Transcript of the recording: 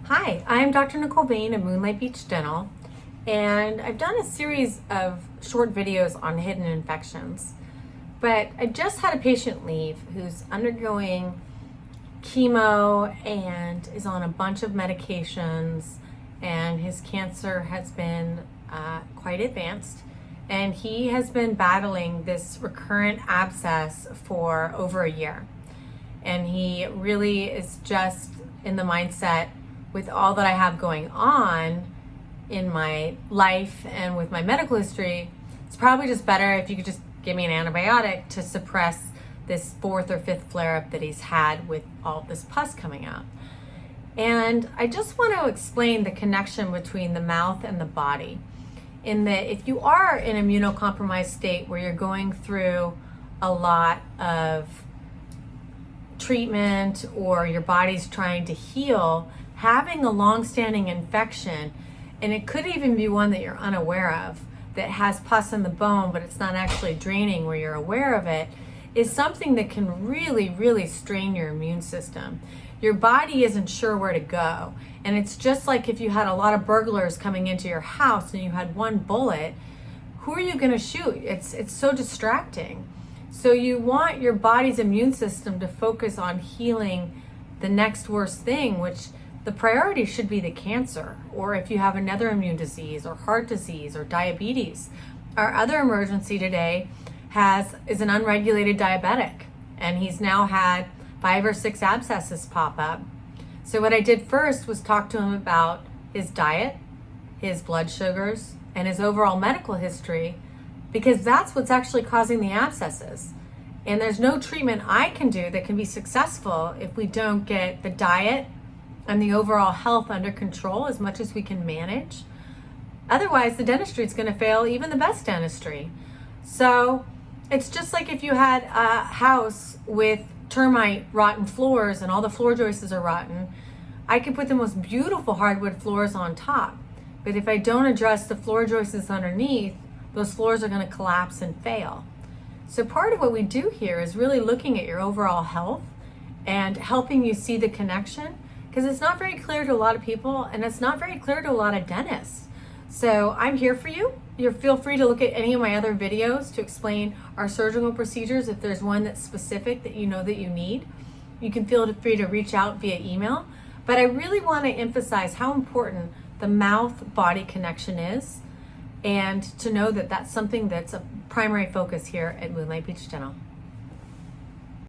Hi, I'm Dr. Nicole Bain of Moonlight Beach Dental, and I've done a series of short videos on hidden infections. But I just had a patient leave who's undergoing chemo and is on a bunch of medications, and his cancer has been quite advanced. And he has been battling this recurrent abscess for over a year. And he really is just in the mindset, with all that I have going on in my life and with my medical history, it's probably just better if you could just give me an antibiotic to suppress this fourth or fifth flare-up that he's had with all this pus coming out. And I just want to explain the connection between the mouth and the body. In that if you are in an immunocompromised state where you're going through a lot of treatment or your body's trying to heal, having a long-standing infection, and it could even be one that you're unaware of, that has pus in the bone but it's not actually draining where you're aware of it, is something that can really strain your immune system. Your body isn't sure where to go, and it's just like if you had a lot of burglars coming into your house and you had one bullet, who are you going to shoot? It's so distracting. So you want your body's immune system to focus on healing the next worst thing, which the priority should be the cancer, or if you have another immune disease or heart disease or diabetes. Our other emergency today is an unregulated diabetic, and he's now had 5 or 6 abscesses pop up. So what I did first was talk to him about his diet, his blood sugars, and his overall medical history, because that's what's actually causing the abscesses. And there's no treatment I can do that can be successful if we don't get the diet and the overall health under control as much as we can manage. Otherwise, the dentistry is going to fail, even the best dentistry. So it's just like if you had a house with termite rotten floors and all the floor joists are rotten, I could put the most beautiful hardwood floors on top. But if I don't address the floor joists underneath, those floors are going to collapse and fail. So part of what we do here is really looking at your overall health and helping you see the connection, because it's not very clear to a lot of people, and it's not very clear to a lot of dentists. So I'm here for you. Feel free to look at any of my other videos to explain our surgical procedures if there's one that's specific that you know that you need. You can feel free to reach out via email. But I really want to emphasize how important the mouth-body connection is, and to know that that's something that's a primary focus here at Moonlight Beach Dental.